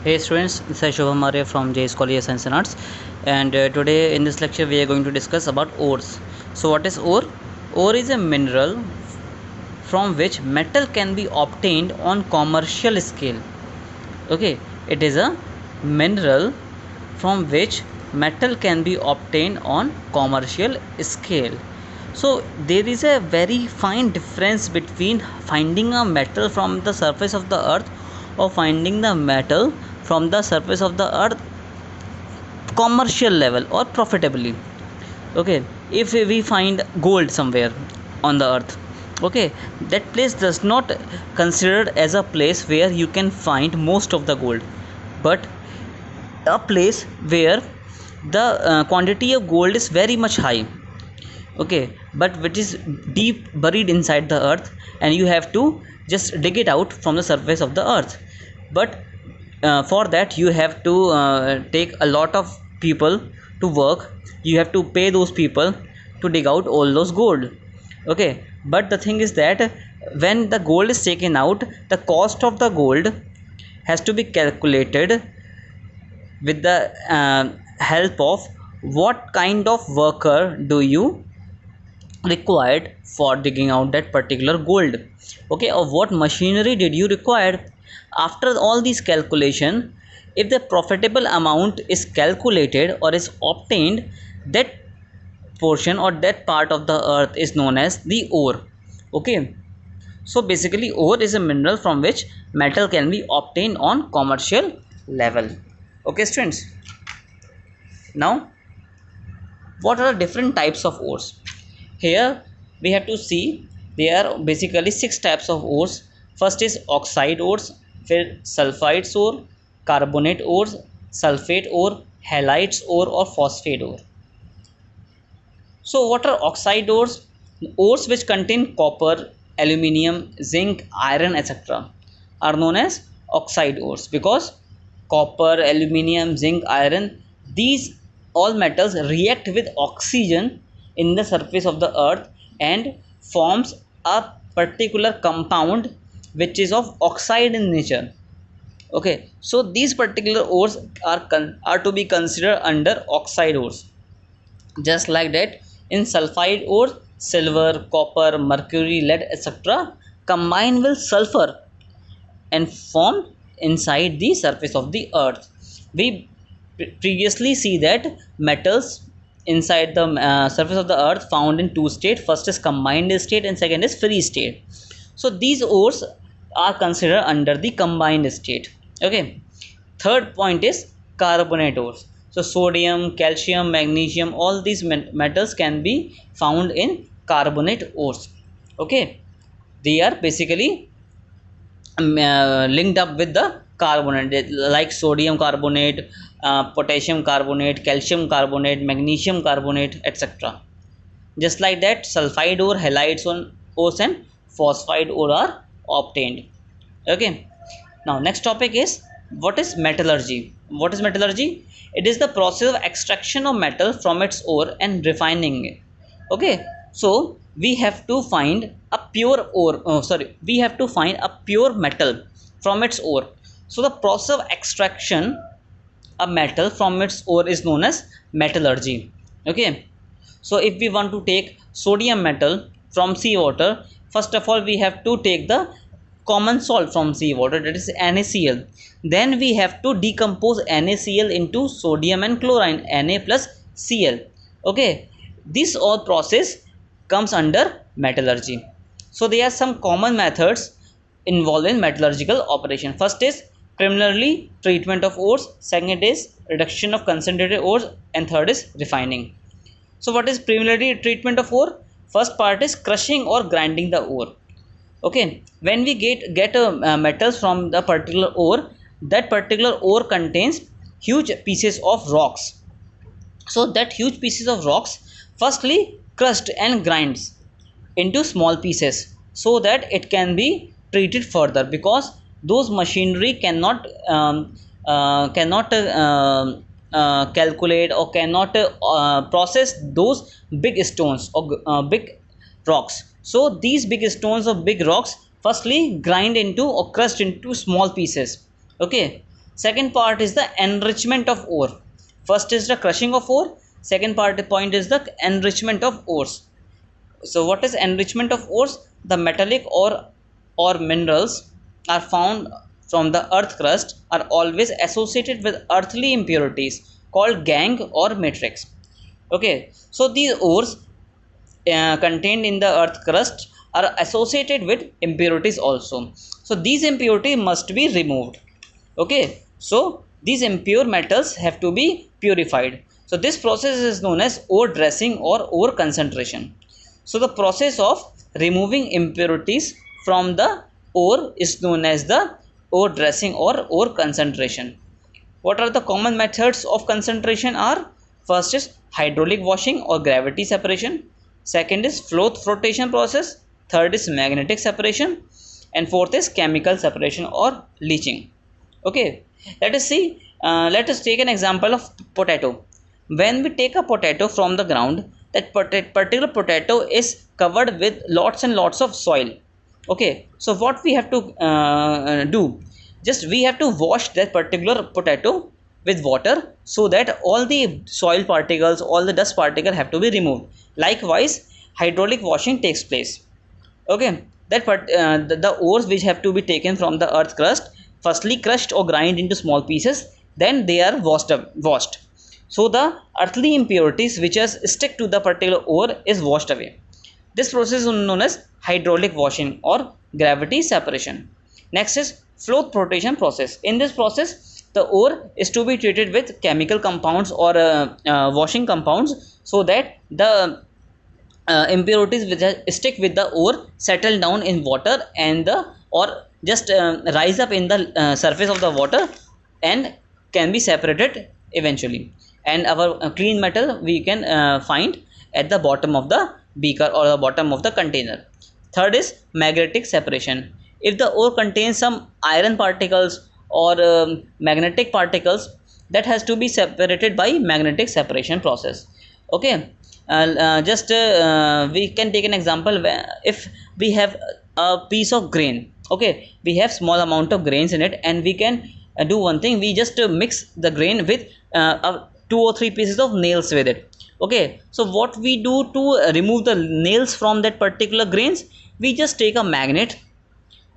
Hey students, this is Shubham Arya from JS College of Science and Arts, and today in this lecture we are going to discuss about ores. So what is ore? Ore is a mineral from which metal can be obtained on commercial scale. Okay, it is a mineral from which metal can be obtained on commercial scale. So there is a very fine difference between finding a metal from the surface of the earth or finding the metal from the surface of the earth commercial level or profitably. Okay, if we find gold somewhere on the earth, okay, that place does not considered as a place where you can find most of the gold, but a place where the quantity of gold is very much high. Okay, but which is deep buried inside the earth, and you have to just dig it out from the surface of the earth. But for that you have to take a lot of people to work. You have to pay those people to dig out all those gold. Okay, but the thing is that when the gold is taken out, the cost of the gold has to be calculated with the help of what kind of worker do you required for digging out that particular gold. Okay, or what machinery did you require. After all these calculation, if the profitable amount is calculated or is obtained, that portion or that part of the earth is known as the ore. Okay, so basically ore is a mineral from which metal can be obtained on commercial level. Okay students, now what are the different types of ores? Here we have to see there are basically 6 types of ores. First is oxide ores, फिर sulfides ore, carbonate ores, sulfate ore, halides ore or phosphate ore. So what are oxide ores? Ores which contain copper, aluminium, zinc, iron, etc. are known as oxide ores because copper, aluminium, zinc, iron, these all metals react with oxygen in the surface of the earth and forms a particular compound which is of oxide in nature. Okay, so these particular ores are to be considered under oxide ores. Just like that, in sulfide ore, silver, copper, mercury, lead, etc. combine with sulfur and form inside the surface of the earth. We previously see that metals inside the surface of the earth found in 2 states. First is combined state and second is free state. So these ores are considered under the combined state. Okay, third point is carbonate ores. So sodium, calcium, magnesium, all these metals can be found in carbonate ores. Okay, they are basically linked up with the carbonate like sodium carbonate, potassium carbonate, calcium carbonate, magnesium carbonate, etc. Just like that, sulfide ore, halides ores and phosphide ore are obtained. Okay, now next topic is what is metallurgy. What is metallurgy? It is the process of extraction of metal from its ore and refining it. Okay, so we have to find a pure ore, we have to find a pure metal from its ore. So the process of extraction a metal from its ore is known as metallurgy. Okay, so if we want to take sodium metal from seawater, first of all we have to take the common salt from seawater, that is NaCl. Then we have to decompose NaCl into sodium and chlorine, Na plus Cl. Okay, this all process comes under metallurgy. So there are some common methods involved in metallurgical operation. First is preliminary treatment of ores, second is reduction of concentrated ores, and third is refining. So what is preliminary treatment of ore? First part is crushing or grinding the ore. Okay, when we get metals from the particular ore, that particular ore contains huge pieces of rocks. So that huge pieces of rocks firstly crushed and grinds into small pieces so that it can be treated further, because those machinery cannot calculate or cannot process those big stones or big rocks. So these big stones or big rocks firstly grind into or crushed into small pieces. Okay, Second part is the enrichment of ore. First is the crushing of ore. Second point is the enrichment of ores. So what is enrichment of ores? The metallic ore or minerals are found from the earth crust are always associated with earthly impurities called gangue or matrix. Okay, so these ores contained in the earth crust are associated with impurities also. So these impurities must be removed. Okay, so these impure metals have to be purified. So this process is known as ore dressing or ore concentration. So the process of removing impurities from the ore is known as the ore dressing or ore concentration. What are the common methods of concentration are? First is hydraulic washing or gravity separation. Second is flotation process. Third is magnetic separation. And fourth is chemical separation or leaching. Okay, let us see. Let us take an example of potato. When we take a potato from the ground, that particular potato is covered with lots and lots of soil. Okay, so what we have to do, just we have to wash that particular potato with water so that all the soil particles, all the dust particles have to be removed. Likewise, hydraulic washing takes place. Okay, the ores which have to be taken from the earth crust, firstly crushed or grind into small pieces, then they are washed. So the earthly impurities which are stick to the particular ore is washed away. This process is known as hydraulic washing or gravity separation. Next is flotation process. In this process, the ore is to be treated with chemical compounds or washing compounds so that the impurities which stick with the ore settle down in water and or just rise up in the surface of the water and can be separated eventually, and our clean metal we can find at the bottom of the beaker or the bottom of the container. Third is magnetic separation. If the ore contains some iron particles or magnetic particles, that has to be separated by magnetic separation process. Okay, we can take an example where if we have a piece of grain. Okay, we have small amount of grains in it, and we can do one thing. We just mix the grain with 2 or 3 pieces of nails with it. Okay, so what we do to remove the nails from that particular grains, we just take a magnet,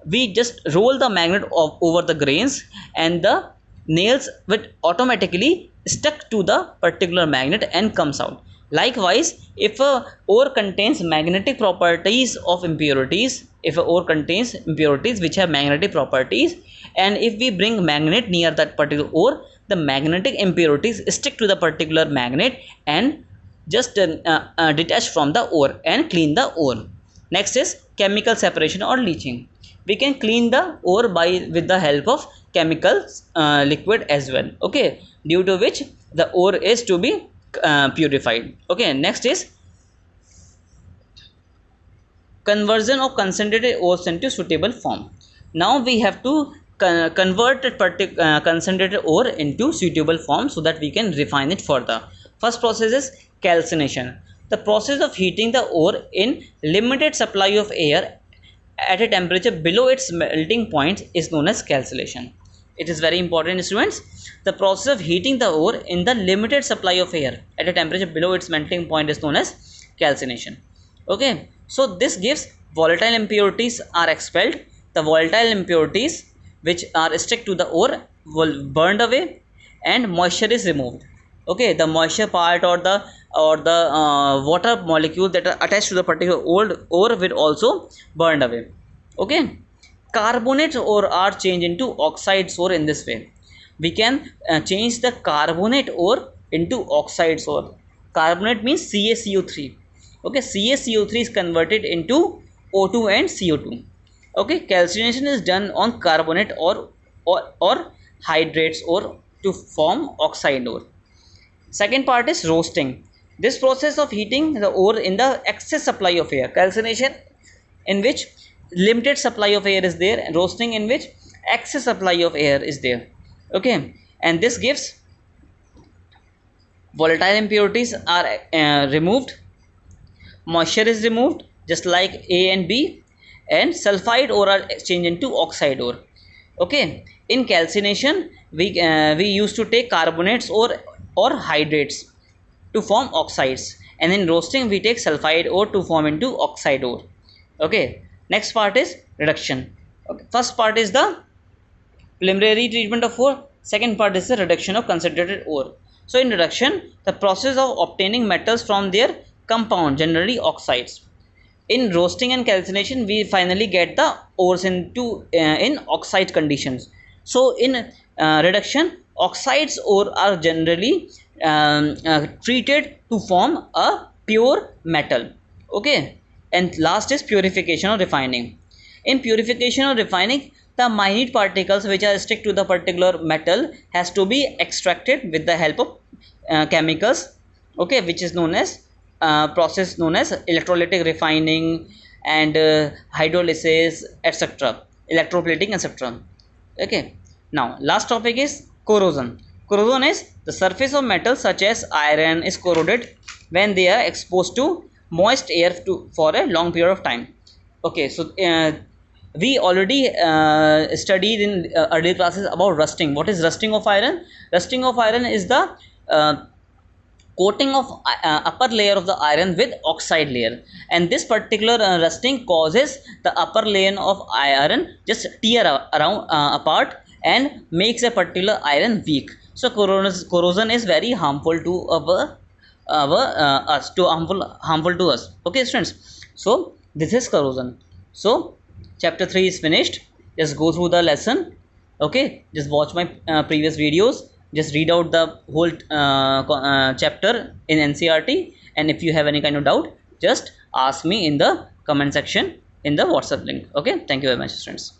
we just roll the magnet over the grains, and the nails will automatically stuck to the particular magnet and comes out. Likewise, if a ore contains magnetic properties of impurities, if a ore contains impurities which have magnetic properties, and if we bring magnet near that particular ore, the magnetic impurities stick to the particular magnet and just detach from the ore and clean the ore. Next is chemical separation or leaching. We can clean the ore with the help of chemical liquid as well. Okay, due to which the ore is to be purified. Okay, next is conversion of concentrated ores into suitable form. Now we have to convert a concentrated ore into suitable form so that we can refine it further. First process is calcination. The process of heating the ore in limited supply of air at a temperature below its melting point is known as calcination. It is very important, students. The process of heating the ore in the limited supply of air at a temperature below its melting point is known as calcination. Okay, so this gives volatile impurities are expelled. The volatile impurities which are stuck to the ore will burned away and moisture is removed. Okay, the moisture part or the water molecules that are attached to the particular ore will also burned away. Okay, carbonate ore are changed into oxides ore. In this way we can change the carbonate ore into oxides ore. Carbonate means CaCO3. Okay, CaCO3 is converted into O2 and CO2. Okay, calcination is done on carbonate or hydrates ore to form oxide ore. Second part is roasting. This process of heating the ore in the excess supply of air. Calcination, in which limited supply of air is there, and roasting in which excess supply of air is there. Okay, and this gives volatile impurities are removed, moisture is removed just like A and B, and sulfide ore are changed into oxide ore. Okay, in calcination we used to take carbonates or hydrates to form oxides, and in roasting we take sulfide ore to form into oxide ore. Okay, next part is reduction. Okay, first part is the preliminary treatment of ore, second part is the reduction of concentrated ore. So in reduction, the process of obtaining metals from their compound, generally oxides. In roasting and calcination, we finally get the ores into in oxide conditions. So in reduction, oxides ore are generally treated to form a pure metal. Okay, and last is purification or refining. In purification or refining, the minute particles which are stick to the particular metal has to be extracted with the help of chemicals, okay, which is known as process known as electrolytic refining and hydrolysis, etc., electroplating, etc. Okay, now last topic is corrosion. Corrosion is the surface of metal such as iron is corroded when they are exposed to moist air for a long period of time. Okay, so we already studied in earlier classes about rusting. What is rusting of iron? Rusting of iron is the coating of upper layer of the iron with oxide layer, and this particular rusting causes the upper layer of iron just tear around apart and makes a particular iron weak. So corrosion is very harmful to our us, to harmful to us. Okay students, so this is corrosion. So chapter 3 is finished. Just go through the lesson. Okay, just watch my previous videos, just read out the whole chapter in NCERT, and if you have any kind of doubt, just ask me in the comment section in the WhatsApp link. Okay, thank you very much students.